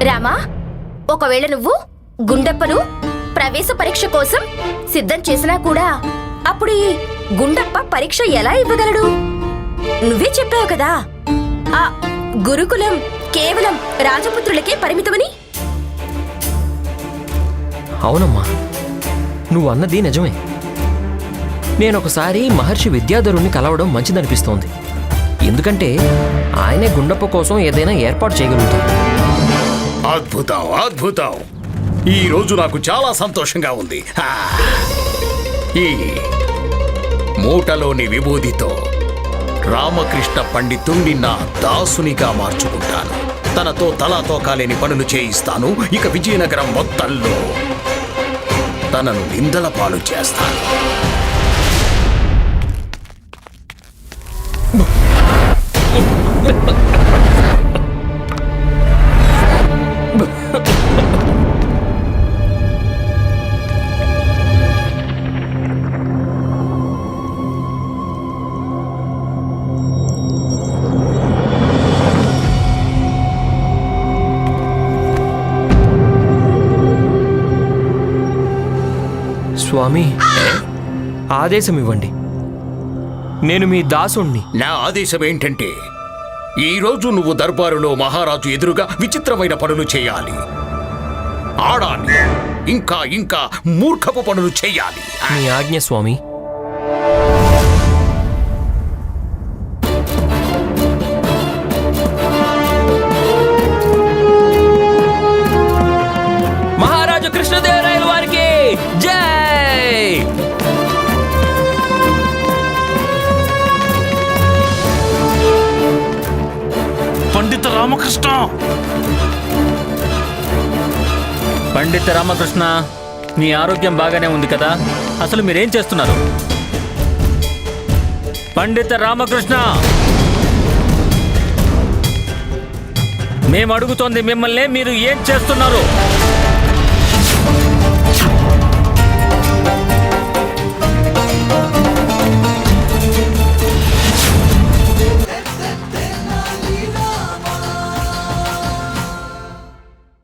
రామా, ఒకవేళ నువ్వు గుండప్పను ప్రవేశ పరీక్ష కోసం సిద్ధం చేసినా కూడా అప్పుడు ఈ గుండప్ప పరీక్ష ఎలా ఇవ్వగలడు? నువ్వే చెప్పావు కదా ఆ గురుకులం కేవలం రాజపుత్రులకే పరిమితమని. అవునమ్మా, నువ్వు అన్నది నిజమే. నేనొకసారి మహర్షి విద్యాధరుణ్ణి కలవడం మంచిదనిపిస్తోంది. ఎందుకంటే ఆయనే గుండప్ప కోసం ఏదైనా ఏర్పాటు చేయగలుగుతాడు. అద్భుతం, అద్భుతం. ఈ రోజు నాకు చాలా సంతోషంగా ఉంది. ఈ మూటలోని విభూతితో రామకృష్ణ పండితుణ్ణి నా దాసునిగా మార్చుకుంటాను. తనతో తలాతో కాలేని పనులు చేయిస్తాను. ఇక విజయనగరం మొత్తంలో తనను నిందల పాలు చేస్తాను. స్వామి, ఆదేశం ఇవ్వండి. నేను మీ దాసుణ్ణి. నా ఆదేశం ఏంటంటే ఈరోజు నువ్వు దర్బారులో మహారాజు ఎదురుగా విచిత్రమైన పనులు చేయాలి, ఆడాలి, ఇంకా ఇంకా మూర్ఖపు పనులు చేయాలి. మీ ఆజ్ఞ స్వామి. మహారాజు కృష్ణదేవరాయల వారికి జై. పండిత రామకృష్ణ. పండిత రామకృష్ణ, మీ ఆరోగ్యం బాగానే ఉంది కదా? అసలు మీరేం చేస్తున్నారు? పండిత రామకృష్ణ, మేము అడుగుతోంది మిమ్మల్ని, మీరు ఏం చేస్తున్నారు?